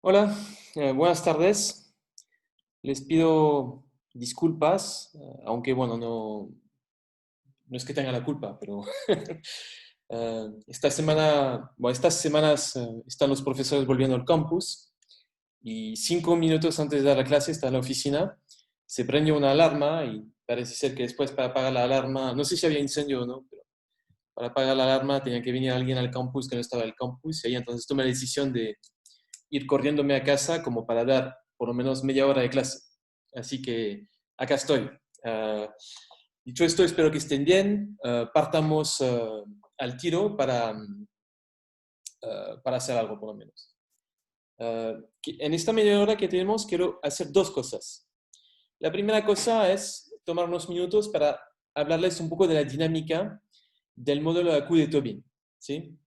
Hola, buenas tardes. Les pido disculpas, aunque bueno, no es que tenga la culpa, pero esta semana, bueno, estas semanas están los profesores volviendo al campus y 5 minutos antes de dar la clase está en la oficina, se prendió una alarma y parece ser que después para apagar la alarma, no sé si había incendio o no, pero para apagar la alarma tenía que venir alguien al campus que no estaba en el campus y ahí entonces tomé la decisión de ir corriéndome a casa como para dar por lo menos media hora de clase. Así que acá estoy. Dicho esto, espero que estén bien. Partamos al tiro para hacer algo por lo menos. En esta media hora que tenemos quiero hacer dos cosas. La primera cosa es tomar unos minutos para hablarles un poco de la dinámica del modelo de AQ de Tobin. ¿Sí?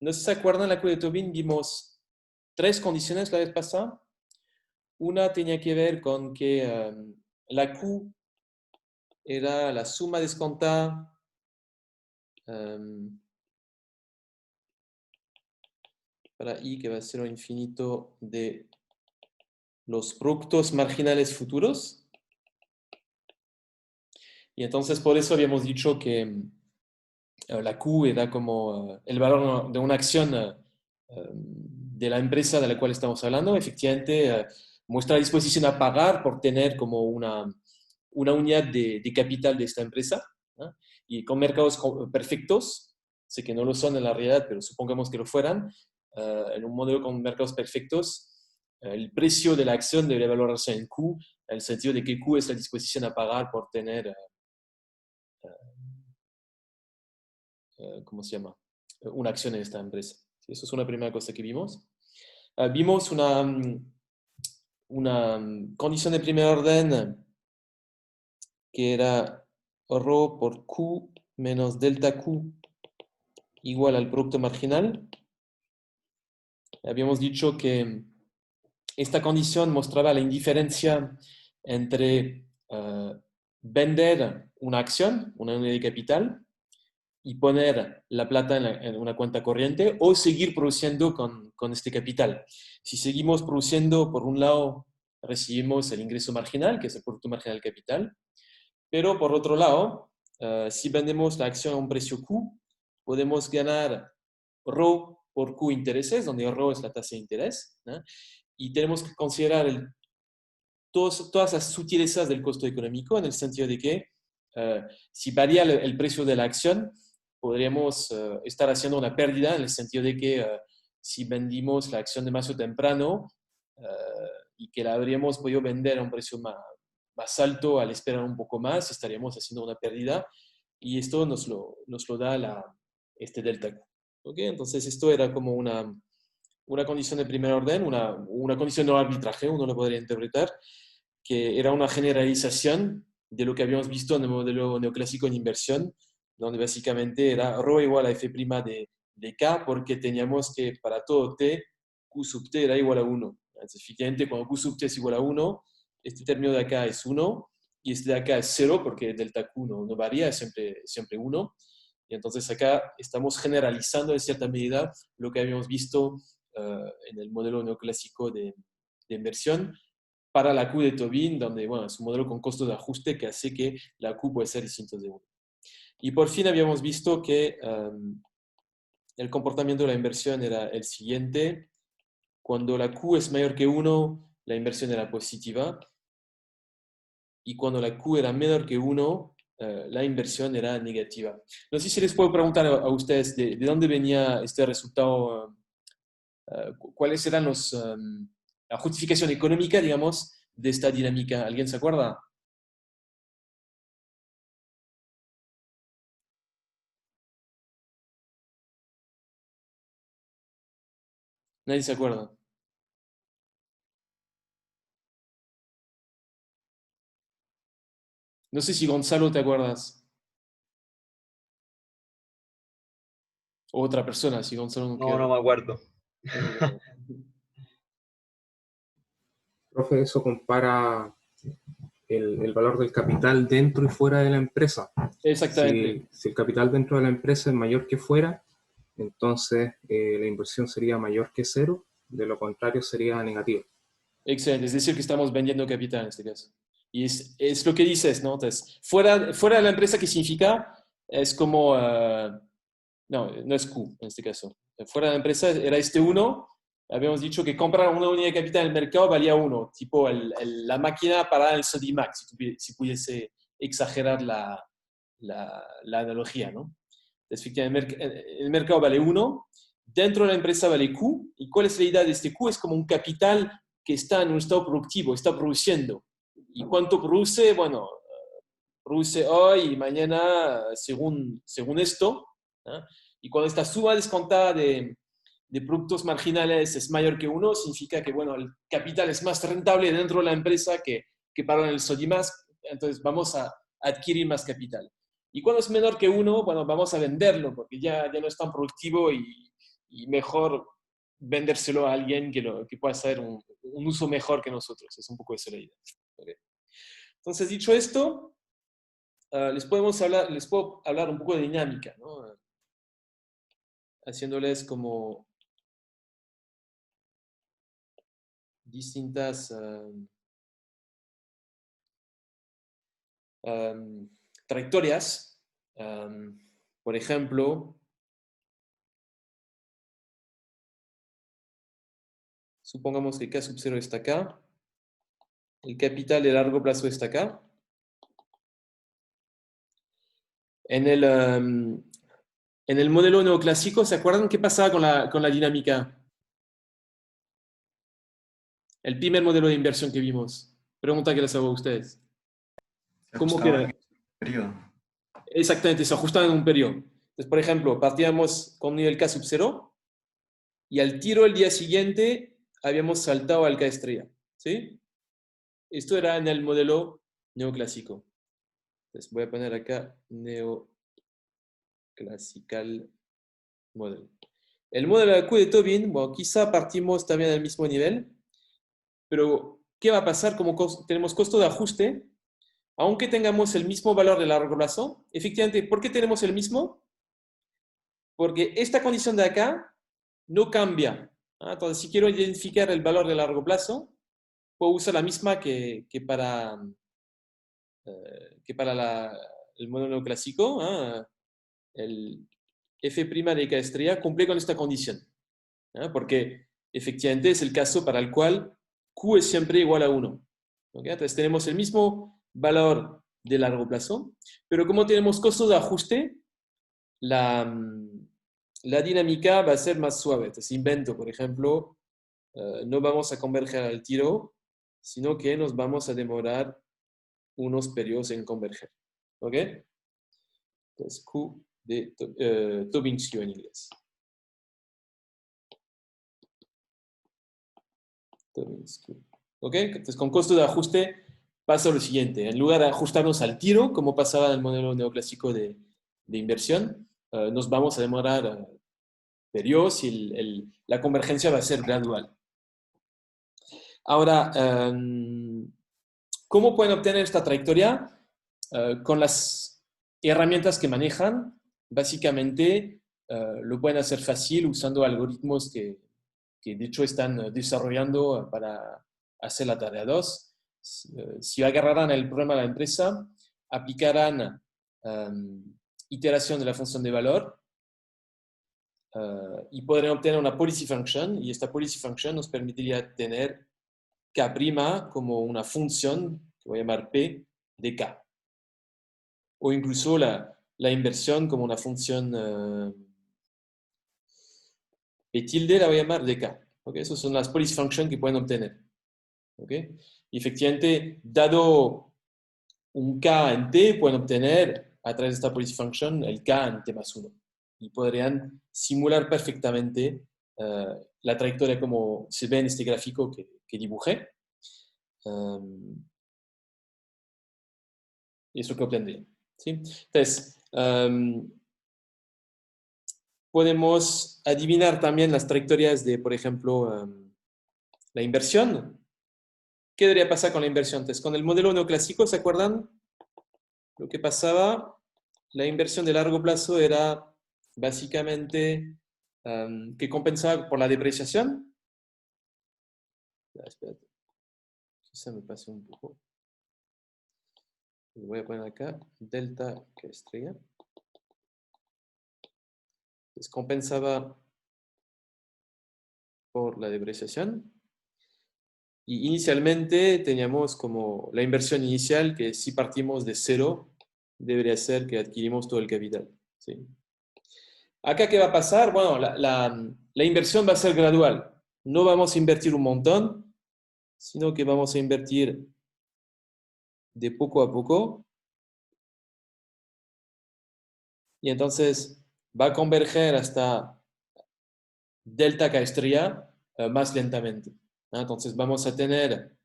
No sé si se acuerdan, la Q de Tobin vimos tres condiciones la vez pasada. Una tenía que ver con que la Q era la suma descontada para I que va a ser un infinito de los productos marginales futuros. Y entonces por eso habíamos dicho que la Q era como el valor de una acción de la empresa de la cual estamos hablando. Efectivamente, muestra disposición a pagar por tener como una unidad de capital de esta empresa, ¿no? Y con mercados perfectos, sé que no lo son en la realidad, pero supongamos que lo fueran, en un modelo con mercados perfectos, el precio de la acción debe valorarse en Q, en el sentido de que Q es la disposición a pagar por tener, ¿cómo se llama? Una acción en esta empresa. ¿Sí? Eso es una primera cosa que vimos. Vimos una condición de primer orden que era ρ por Q menos delta Q igual al producto marginal. Habíamos dicho que esta condición mostraba la indiferencia entre vender una acción, una unidad de capital, y poner la plata en una cuenta corriente o seguir produciendo con este capital. Si seguimos produciendo, por un lado, recibimos el ingreso marginal, que es el producto marginal del capital, pero por otro lado, si vendemos la acción a un precio Q, podemos ganar ρ por Q intereses, donde ρ es la tasa de interés, ¿no? Y tenemos que considerar todas las sutilezas del costo económico en el sentido de que si varía el precio de la acción, podríamos estar haciendo una pérdida en el sentido de que si vendimos la acción demasiado temprano y que la habríamos podido vender a un precio más alto al esperar un poco más, estaríamos haciendo una pérdida y esto nos lo da este delta Q. ¿Okay? Entonces esto era como una condición de primer orden, una condición de arbitraje, uno lo podría interpretar, que era una generalización de lo que habíamos visto en el modelo neoclásico en inversión, donde básicamente era ρ igual a f' de k, porque teníamos que para todo t, q sub t era igual a 1. Entonces, efectivamente, cuando q sub t es igual a 1, este término de acá es 1, y este de acá es 0, porque delta q no varía, es siempre 1. Y entonces acá estamos generalizando en cierta medida lo que habíamos visto en el modelo neoclásico de inversión para la Q de Tobin, donde bueno, es un modelo con costos de ajuste que hace que la Q puede ser distinta de 1. Y por fin habíamos visto que el comportamiento de la inversión era el siguiente. Cuando la Q es mayor que 1, la inversión era positiva. Y cuando la Q era menor que 1, la inversión era negativa. No sé si les puedo preguntar a ustedes de dónde venía este resultado, cuáles eran la justificación económica, digamos, de esta dinámica. ¿Alguien se acuerda? Nadie se acuerda. No sé si Gonzalo te acuerdas. O otra persona, si Gonzalo no No, queda. no me acuerdo. Profe, eso compara el valor del capital dentro y fuera de la empresa. Exactamente. Si el capital dentro de la empresa es mayor que fuera, entonces la inversión sería mayor que cero. De lo contrario sería negativo. Excelente, es decir, que estamos vendiendo capital en este caso. Y es lo que dices, ¿no? Entonces, fuera de la empresa, ¿qué significa? Es como, no, no es Q en este caso. Fuera de la empresa era este uno. Habíamos dicho que comprar una unidad de capital en el mercado valía uno, tipo la máquina para el Sodimac, si pudiese exagerar la analogía, ¿no? Entonces, efectivamente, el mercado vale uno, dentro de la empresa vale Q. ¿Y cuál es la idea de este Q? Es como un capital que está en un estado productivo, está produciendo. ¿Y cuánto produce? Bueno, produce hoy y mañana según esto. ¿Ah? Y cuando esta suma descontada de productos marginales es mayor que uno, significa que bueno, el capital es más rentable dentro de la empresa que para el Sodimac, entonces vamos a adquirir más capital. Y cuando es menor que uno, bueno, vamos a venderlo porque ya no es tan productivo y mejor vendérselo a alguien que pueda hacer un uso mejor que nosotros. Es un poco esa la idea. ¿Okay? Entonces, dicho esto, les puedo hablar un poco de dinámica, ¿no? Haciéndoles como distintas trayectorias. Por ejemplo, supongamos que K sub 0 está acá, el capital de largo plazo está acá. En el modelo neoclásico, ¿se acuerdan qué pasaba con la dinámica? El primer modelo de inversión que vimos. Pregunta que les hago a ustedes. Se ¿Cómo ajustaban queda? en el periodo. Exactamente, se ajustaban en un periodo. Entonces, por ejemplo, partíamos con nivel K sub 0 y al tiro el día siguiente habíamos saltado al K estrella. ¿Sí? Esto era en el modelo neoclásico. Entonces voy a poner acá neoclassical model. El modelo de Q de Tobin, bueno, quizá partimos también del mismo nivel, pero ¿qué va a pasar? Como tenemos costo de ajuste, aunque tengamos el mismo valor de largo plazo, efectivamente, ¿por qué tenemos el mismo? Porque esta condición de acá no cambia. Entonces, si quiero identificar el valor de largo plazo, puedo usar la misma que para el modelo clásico. El f' de K estrella cumple con esta condición. Porque efectivamente es el caso para el cual Q es siempre igual a 1. ¿Okay? Entonces tenemos el mismo valor de largo plazo, pero como tenemos costos de ajuste, la dinámica va a ser más suave. Entonces invento, por ejemplo, no vamos a converger al tiro, sino que nos vamos a demorar unos periodos en converger. ¿Ok? Entonces Q de Tobin's Q en inglés. Tobin's Q. ¿Ok? Entonces con costo de ajuste pasa lo siguiente. En lugar de ajustarnos al tiro, como pasaba en el modelo neoclásico de inversión, nos vamos a demorar periodos y la convergencia va a ser gradual. Ahora, ¿cómo pueden obtener esta trayectoria? Con las herramientas que manejan, básicamente lo pueden hacer fácil usando algoritmos que de hecho están desarrollando para hacer la tarea 2. Si agarraran el problema de la empresa, aplicarán iteración de la función de valor y podrían obtener una policy function, y esta policy function nos permitiría tener K' como una función, que voy a llamar P, de K. O incluso la inversión como una función P tilde, la voy a llamar de K. ¿Okay? Esas son las policy functions que pueden obtener. ¿Okay? Y efectivamente, dado un K en T, pueden obtener a través de esta policy function el K en T más 1. Y podrían simular perfectamente la trayectoria como se ve en este gráfico que dibujé. Y es lo que obtendrían. ¿Sí? Entonces, podemos adivinar también las trayectorias de, por ejemplo, la inversión. ¿Qué debería pasar con la inversión? Entonces, con el modelo neoclásico, ¿se acuerdan? Lo que pasaba, la inversión de largo plazo era básicamente que compensaba por la depreciación. Espérate. Quizá me pase un poco. Lo voy a poner acá, delta K estrella. Es compensada por la depreciación. Y inicialmente teníamos como la inversión inicial, que si partimos de cero, debería ser que adquirimos todo el capital. ¿Sí? Acá, ¿qué va a pasar? Bueno, la inversión va a ser gradual. No vamos a invertir un montón, sino que vamos a invertir de poco a poco. Y entonces va a converger hasta delta K estrella más lentamente. Entonces vamos a tener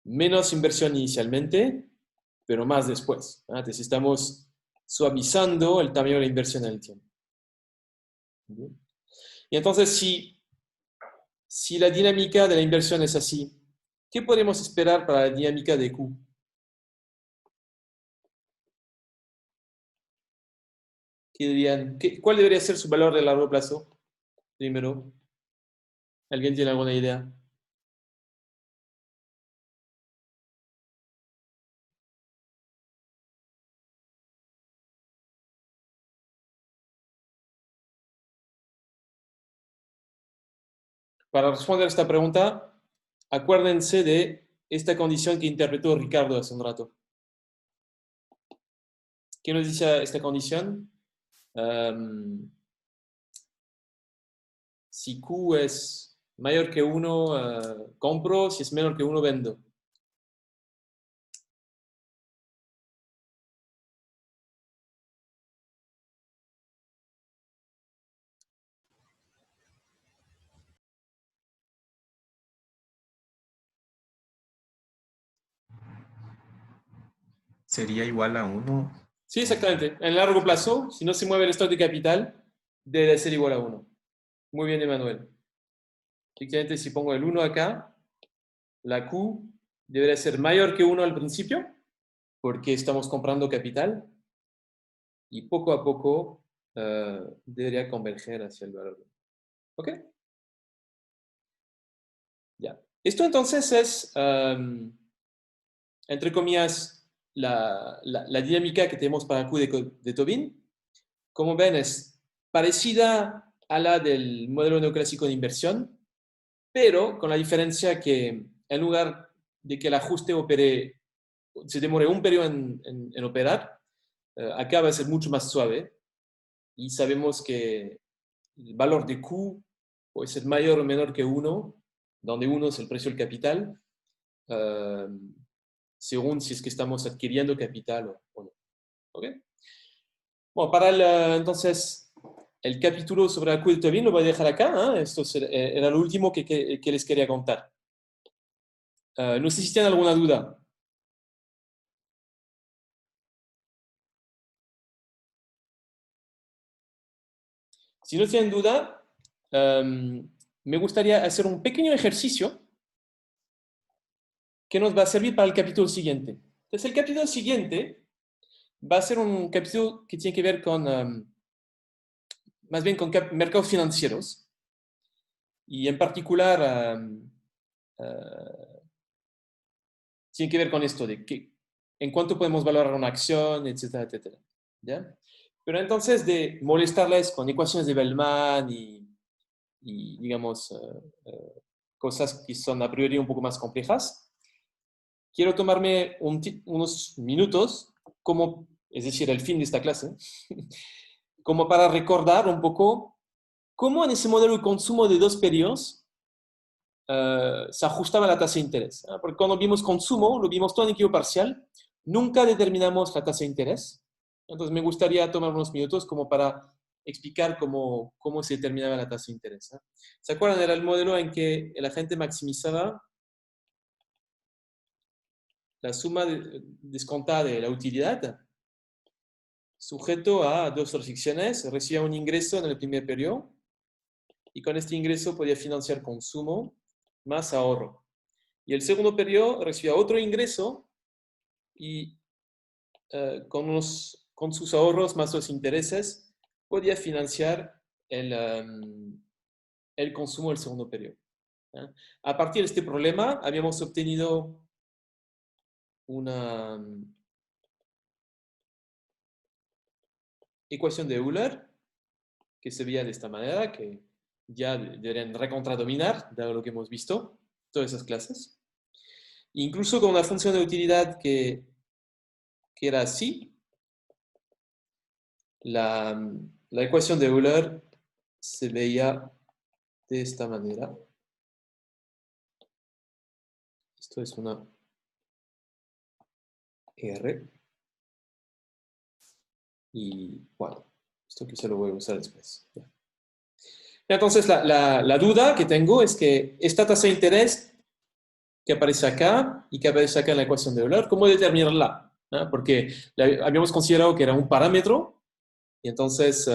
menos inversión inicialmente, pero más después. Entonces estamos suavizando el tamaño de la inversión en el tiempo. Y entonces, si la dinámica de la inversión es así, ¿qué podemos esperar para la dinámica de Q? ¿Qué dirían? ¿Cuál debería ser su valor de largo plazo? Primero, ¿alguien tiene alguna idea? Para responder esta pregunta, acuérdense de esta condición que interpretó Ricardo hace un rato. ¿Qué nos dice esta condición? Si Q es mayor que 1, compro, si es menor que 1, vendo. Sería igual a 1. Sí, exactamente. En el largo plazo, si no se mueve el stock de capital, debe ser igual a 1. Muy bien, Emanuel. Efectivamente, si pongo el 1 acá, la Q debería ser mayor que 1 al principio, porque estamos comprando capital, y poco a poco debería converger hacia el valor. ¿Ok? Ya. Esto entonces es, entre comillas, la dinámica que tenemos para Q de Tobin. Como ven, es parecida a la del modelo neoclásico de inversión, pero con la diferencia que en lugar de que el ajuste se demore un periodo en operar, acá va a ser mucho más suave y sabemos que el valor de Q puede ser mayor o menor que 1, donde 1 es el precio del capital, según si es que estamos adquiriendo capital o no. ¿Ok? Bueno, entonces, el capítulo sobre la Q de Tobin lo voy a dejar acá. Esto era lo último que les quería contar. No sé si tienen alguna duda. Si no tienen duda, me gustaría hacer un pequeño ejercicio que nos va a servir para el capítulo siguiente. Entonces, el capítulo siguiente va a ser un capítulo que tiene que ver con, más bien con mercados financieros y en particular tiene que ver con esto de en cuánto podemos valorar una acción, etcétera, etcétera. ¿Ya? Pero entonces de molestarles con ecuaciones de Bellman y digamos, cosas que son a priori un poco más complejas, quiero tomarme unos minutos, es decir, el fin de esta clase, como para recordar un poco cómo en ese modelo de consumo de dos periodos se ajustaba la tasa de interés. Porque cuando vimos consumo, lo vimos todo en equilibrio parcial, nunca determinamos la tasa de interés. Entonces me gustaría tomar unos minutos como para explicar cómo se determinaba la tasa de interés. ¿Se acuerdan? Era el modelo en que el agente maximizaba la suma descontada de la utilidad sujeto a dos restricciones. Recibía un ingreso en el primer periodo y con este ingreso podía financiar consumo más ahorro. Y el segundo periodo recibía otro ingreso y con sus ahorros más los intereses podía financiar el consumo del segundo periodo. ¿eh? A partir de este problema habíamos obtenido una ecuación de Euler que se veía de esta manera, que ya deberían recontradominar, dado lo que hemos visto, todas esas clases. Incluso con una función de utilidad que era así, la ecuación de Euler se veía de esta manera. Esto es una R. Y bueno, esto quizá lo voy a usar después. Entonces, la duda que tengo es que esta tasa de interés que aparece acá y que aparece acá en la ecuación de Euler, ¿cómo determinarla? ¿No? Porque habíamos considerado que era un parámetro y entonces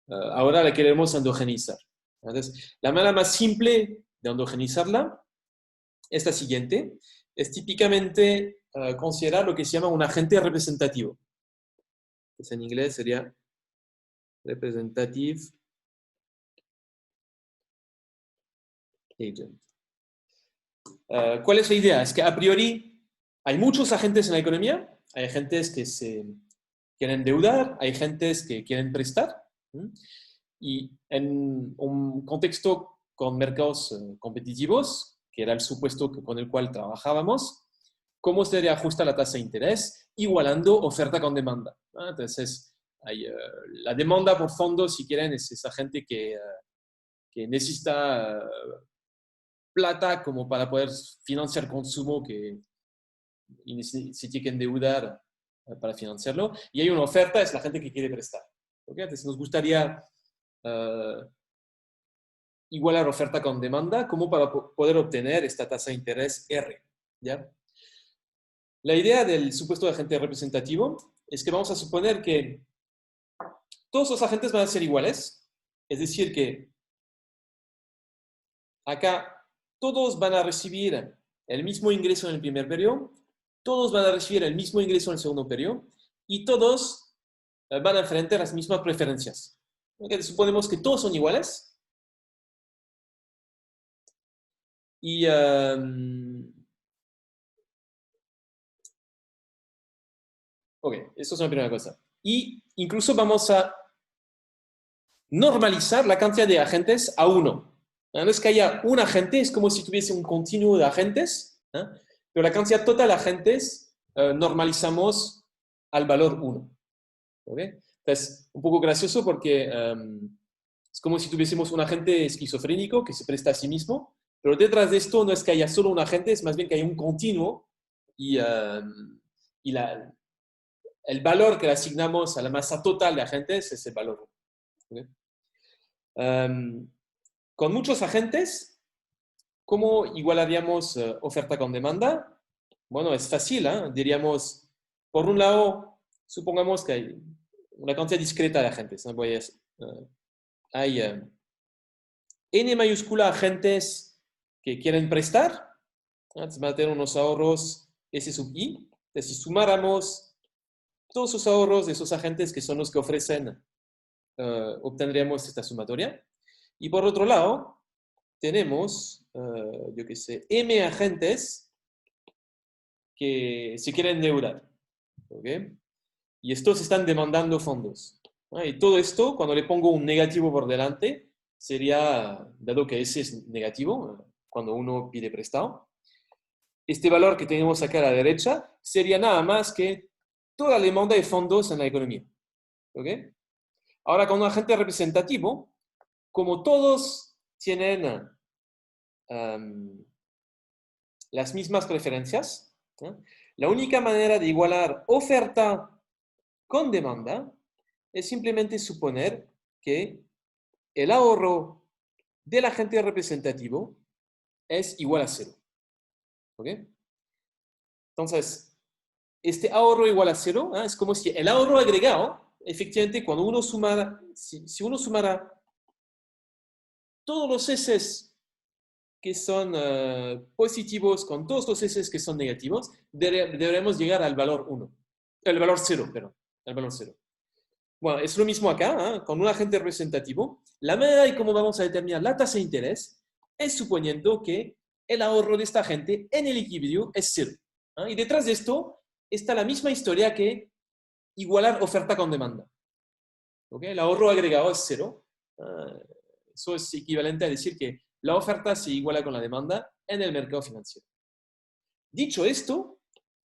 ahora la queremos endogenizar. Entonces, la manera más simple de endogenizarla es la siguiente. Es típicamente considerar lo que se llama un agente representativo. Que en inglés sería representative agent. ¿Cuál es la idea? Es que a priori hay muchos agentes en la economía. Hay agentes que se quieren endeudar, hay agentes que quieren prestar. Y en un contexto con mercados competitivos, que era el supuesto con el cual trabajábamos, ¿cómo se reajusta la tasa de interés? Igualando oferta con demanda. Entonces, hay, la demanda por fondo, si quieren, es esa gente que necesita plata como para poder financiar consumo y se tiene que endeudar para financiarlo. Y hay una oferta, es la gente que quiere prestar. ¿Okay? Entonces nos gustaría igualar oferta con demanda como para poder obtener esta tasa de interés R. ¿Ya? La idea del supuesto de agente representativo es que vamos a suponer que todos los agentes van a ser iguales, es decir que acá todos van a recibir el mismo ingreso en el primer periodo, todos van a recibir el mismo ingreso en el segundo periodo y todos van a enfrentar las mismas preferencias. ¿Okay? Suponemos que todos son iguales y ok, esto es una primera cosa. Y incluso vamos a normalizar la cantidad de agentes a 1. No es que haya un agente, es como si tuviese un continuo de agentes, pero la cantidad total de agentes normalizamos al valor 1. ¿Okay? Entonces, un poco gracioso porque es como si tuviésemos un agente esquizofrénico que se presta a sí mismo, pero detrás de esto no es que haya solo un agente, es más bien que hay un continuo y el valor que le asignamos a la masa total de agentes es el valor 1. ¿Okay? Con muchos agentes, ¿cómo igualaríamos oferta con demanda? Bueno, es fácil, ¿eh? Diríamos, por un lado, supongamos que hay una cantidad discreta de agentes. ¿No? Hay N mayúscula agentes que quieren prestar, entonces van a tener unos ahorros S sub I. Entonces, si sumáramos todos los ahorros de esos agentes que son los que ofrecen, obtendríamos esta sumatoria. Y por otro lado, tenemos, yo qué sé, M agentes que se quieren endeudar. ¿Okay? Y estos están demandando fondos. Y todo esto, cuando le pongo un negativo por delante, sería, dado que ese es negativo, cuando uno pide prestado, este valor que tenemos acá a la derecha sería nada más que toda la demanda de fondos en la economía. ¿Okay? Ahora, con un agente representativo, como todos tienen las mismas preferencias, la única manera de igualar oferta con demanda es simplemente suponer que el ahorro del agente representativo es igual a 0. ¿Ok? Entonces, este ahorro igual a 0 es como si el ahorro agregado, efectivamente, cuando uno sumara, si uno sumara todos los S que son positivos con todos los S que son negativos, deberemos llegar al valor 1. El valor 0, perdón. El valor 0. Bueno, es lo mismo acá, con un agente representativo. La manera de cómo vamos a determinar la tasa de interés es suponiendo que el ahorro de esta gente en el equilibrio es cero. Y detrás de esto está la misma historia que igualar oferta con demanda. ¿Okay? El ahorro agregado es cero. Eso es equivalente a decir que la oferta se iguala con la demanda en el mercado financiero. Dicho esto,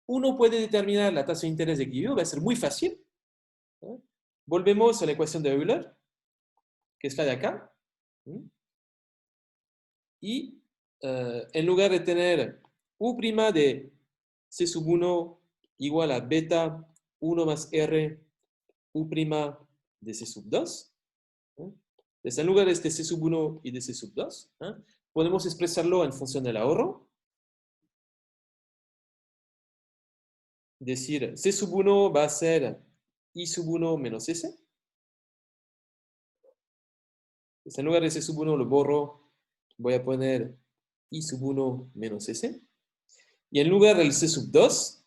uno puede determinar la tasa de interés de equilibrio, va a ser muy fácil. Volvemos a la ecuación de Euler, que es la de acá. Y en lugar de tener U' de C sub 1 igual a beta 1 más R U' de C sub 2, entonces, en lugar de este C sub 1 y de C sub 2, podemos expresarlo en función del ahorro. Decir, C sub 1 va a ser I sub 1 menos S. Entonces, en lugar de C sub 1 lo borro, voy a poner I sub 1 menos S. Y en lugar del C sub 2,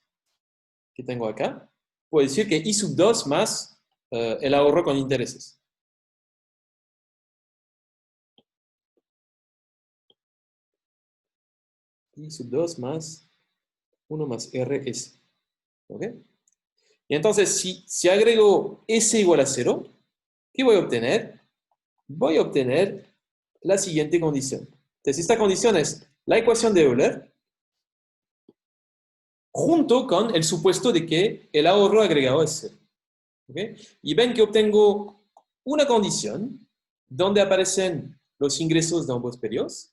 que tengo acá, puedo decir que I sub 2 más el ahorro con intereses. I sub 2 más 1 más RS. ¿Ok? Y entonces, si agrego S igual a 0, ¿qué voy a obtener? Voy a obtener la siguiente condición. Entonces, esta condición es la ecuación de Euler junto con el supuesto de que el ahorro agregado es 0. ¿Okay? Y ven que obtengo una condición donde aparecen los ingresos de ambos periodos,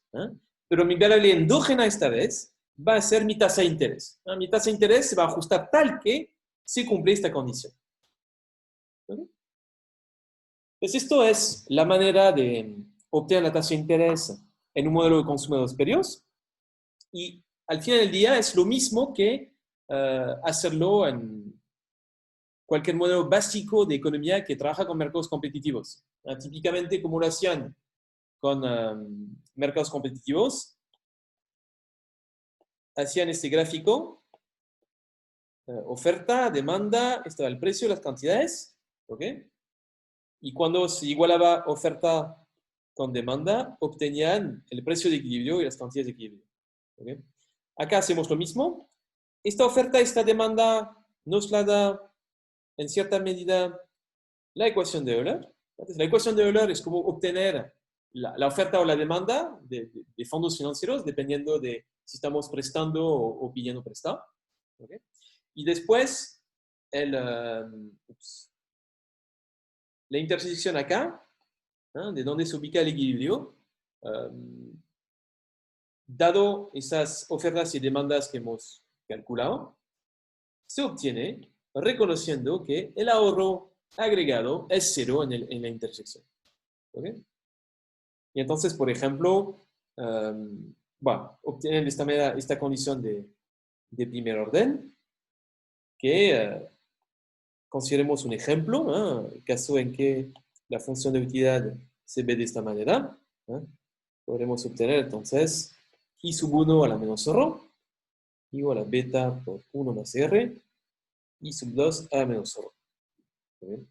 pero mi variable endógena esta vez va a ser mi tasa de interés. Mi tasa de interés se va a ajustar tal que se cumple esta condición. ¿Okay? Entonces, esto es la manera de obtener la tasa de interés en un modelo de consumo de dos periodos. Y al final del día es lo mismo que hacerlo en cualquier modelo básico de economía que trabaja con mercados competitivos. Típicamente, como lo hacían con mercados competitivos, hacían este gráfico, oferta, demanda, esto era el precio, las cantidades, ¿ok? Y cuando se igualaba oferta con demanda, obtenían el precio de equilibrio y las cantidades de equilibrio. ¿Okay? Acá hacemos lo mismo. Esta oferta, esta demanda nos la da en cierta medida la ecuación de Euler. Entonces, la ecuación de Euler es como obtener la oferta o la demanda de fondos financieros, dependiendo de si estamos prestando o pidiendo prestado. ¿Okay? Y después, la intersección acá, de dónde se ubica el equilibrio, dado esas ofertas y demandas que hemos calculado, se obtiene reconociendo que el ahorro agregado es cero en la intersección. ¿Okay? Y entonces, por ejemplo, bueno, obtienen de esta manera esta condición de primer orden, que consideremos un ejemplo, el caso en que la función de utilidad se ve de esta manera. Podremos obtener entonces I sub 1 a la menos 0 igual a beta por 1 más R, I sub 2 a la menos 0. ¿Okay?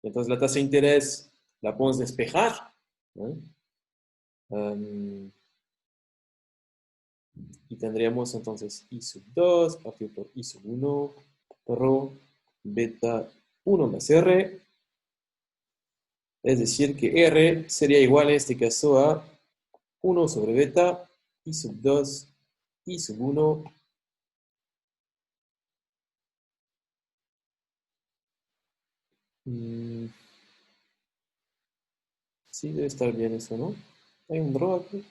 Entonces la tasa de interés la podemos despejar. Y tendríamos entonces I sub 2 partido por I sub 1 por beta 1 más R. Es decir, que R sería igual en este caso a 1 sobre beta, I sub 2, I sub 1. Sí, debe estar bien eso, ¿no? Hay un draw aquí.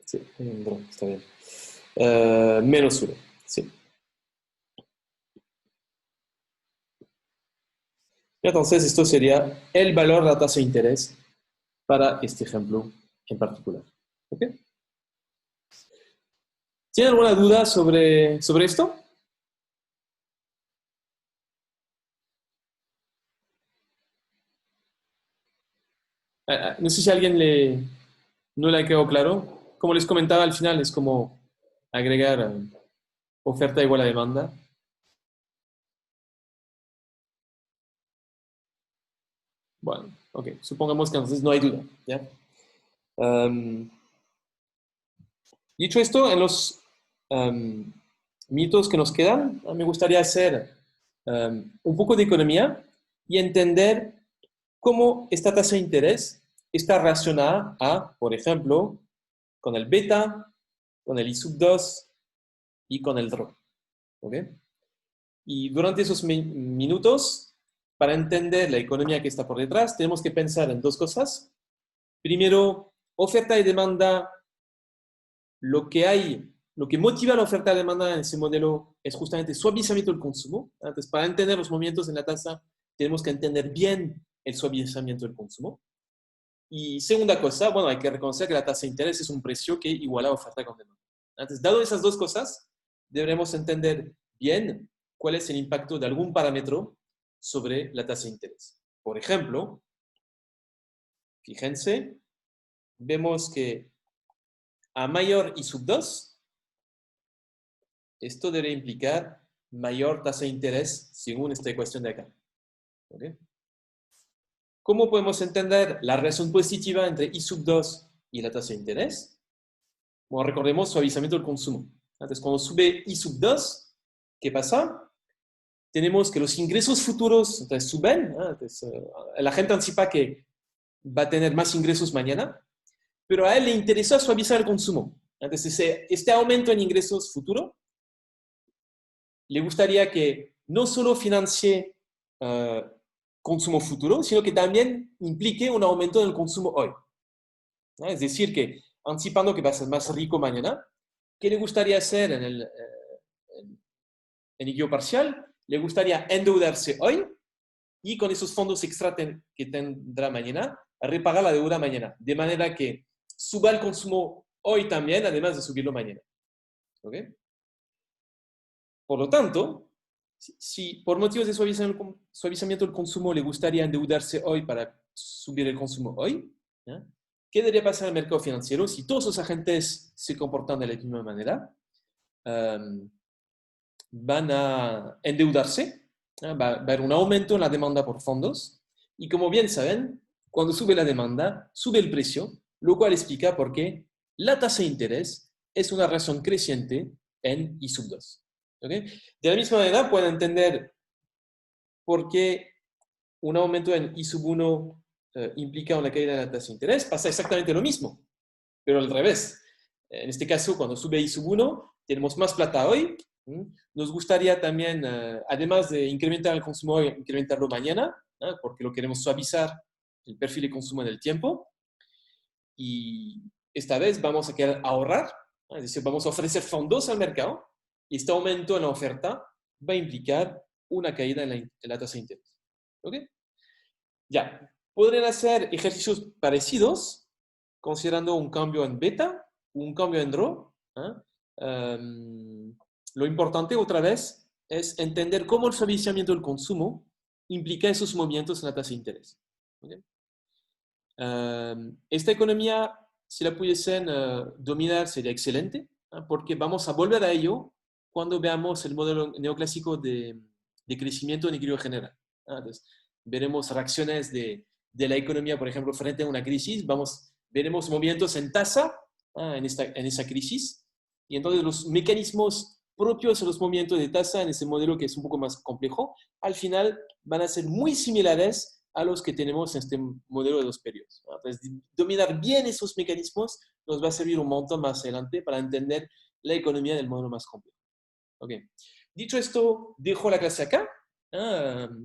Sí, hay un draw, está bien. Menos 1, sí. Entonces, esto sería el valor de la tasa de interés para este ejemplo en particular. ¿Ok? ¿Tienen alguna duda sobre esto? No sé si a alguien no le quedó claro. Como les comentaba al final, es como agregar oferta igual a demanda. Bueno, ok, supongamos que entonces no hay duda, ¿ya? Um, Dicho esto, en los minutos que nos quedan, me gustaría hacer un poco de economía y entender cómo esta tasa de interés está relacionada a, por ejemplo, con el beta, con el I sub 2 y con el RO. ¿Ok? Y durante esos minutos, para entender la economía que está por detrás, tenemos que pensar en dos cosas. Primero, oferta y demanda. Lo que motiva la oferta y demanda en ese modelo es justamente suavizamiento del consumo. Entonces, para entender los movimientos en la tasa, tenemos que entender bien el suavizamiento del consumo. Y segunda cosa, bueno, hay que reconocer que la tasa de interés es un precio que iguala oferta con demanda. Entonces, dado esas dos cosas, deberemos entender bien cuál es el impacto de algún parámetro sobre la tasa de interés. Por ejemplo, fíjense, vemos que a mayor I sub 2, esto debe implicar mayor tasa de interés según esta ecuación de acá. ¿Okay? ¿Cómo podemos entender la relación positiva entre I sub 2 y la tasa de interés? Bueno, recordemos suavizamiento del consumo. Entonces, cuando sube I sub 2, ¿qué pasa? Tenemos que los ingresos futuros entonces, suben. Entonces, la gente anticipa que va a tener más ingresos mañana, pero a él le interesa suavizar el consumo. Entonces, este aumento en ingresos futuro le gustaría que no solo financie consumo futuro, sino que también implique un aumento del consumo hoy. Es decir, que anticipando que va a ser más rico mañana, ¿qué le gustaría hacer en el parcial? Le gustaría endeudarse hoy y con esos fondos extra que tendrá mañana, repagar la deuda mañana, de manera que suba el consumo hoy también, además de subirlo mañana. ¿Ok? Por lo tanto, si por motivos de suavizamiento del consumo le gustaría endeudarse hoy para subir el consumo hoy, ¿ya? ¿Qué debería pasar en el mercado financiero si todos los agentes se comportan de la misma manera? Van a endeudarse, ¿ya? Va a haber un aumento en la demanda por fondos y como bien saben, cuando sube la demanda, sube el precio, lo cual explica por qué la tasa de interés es una razón creciente en I sub 2. ¿Okay? De la misma manera, pueden entender por qué un aumento en I sub 1 implica una caída de la tasa de interés. Pasa exactamente lo mismo, pero al revés. En este caso, cuando sube I sub 1, tenemos más plata hoy. Nos gustaría también, además de incrementar el consumo hoy, incrementarlo mañana, porque lo queremos suavizar el perfil de consumo en el tiempo. Y esta vez vamos a querer ahorrar, es decir, vamos a ofrecer fondos al mercado y este aumento en la oferta va a implicar una caída en la tasa de interés. ¿Ok? Ya, podrían hacer ejercicios parecidos considerando un cambio en beta, un cambio en rho. Lo importante, otra vez, es entender cómo el suavizamiento del consumo implica esos movimientos en la tasa de interés. ¿Okay? Esta economía, si la pudiesen dominar, sería excelente, porque vamos a volver a ello cuando veamos el modelo neoclásico de crecimiento en equilibrio general. Entonces, veremos reacciones de la economía, por ejemplo, frente a una crisis, veremos movimientos en tasa en esa crisis, y entonces los mecanismos propios de los movimientos de tasa en ese modelo que es un poco más complejo, al final van a ser muy similares a los que tenemos en este modelo de dos periodos. Entonces, dominar bien esos mecanismos nos va a servir un montón más adelante para entender la economía del modelo más complejo. Okay. Dicho esto, dejo la clase acá.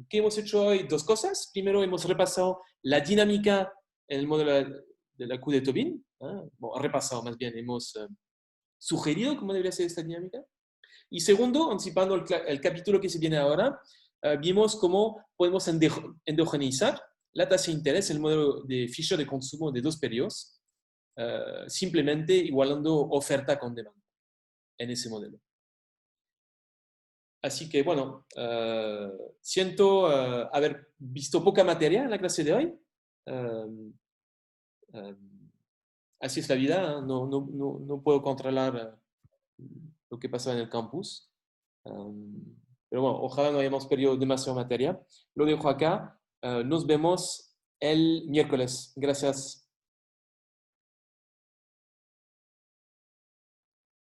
¿Qué hemos hecho hoy? Dos cosas. Primero, hemos repasado la dinámica en el modelo de la Q de Tobin. Bueno, repasado más bien, hemos sugerido cómo debería ser esta dinámica. Y segundo, anticipando el capítulo que se viene ahora, vimos cómo podemos endogeneizar la tasa de interés, el modelo de Fisher de consumo de dos periodos, simplemente igualando oferta con demanda en ese modelo. Así que, bueno, siento haber visto poca materia en la clase de hoy. Así es la vida, no puedo controlar lo que pasa en el campus. Pero bueno, ojalá no hayamos perdido demasiada materia. Lo dejo acá. Nos vemos el miércoles. Gracias.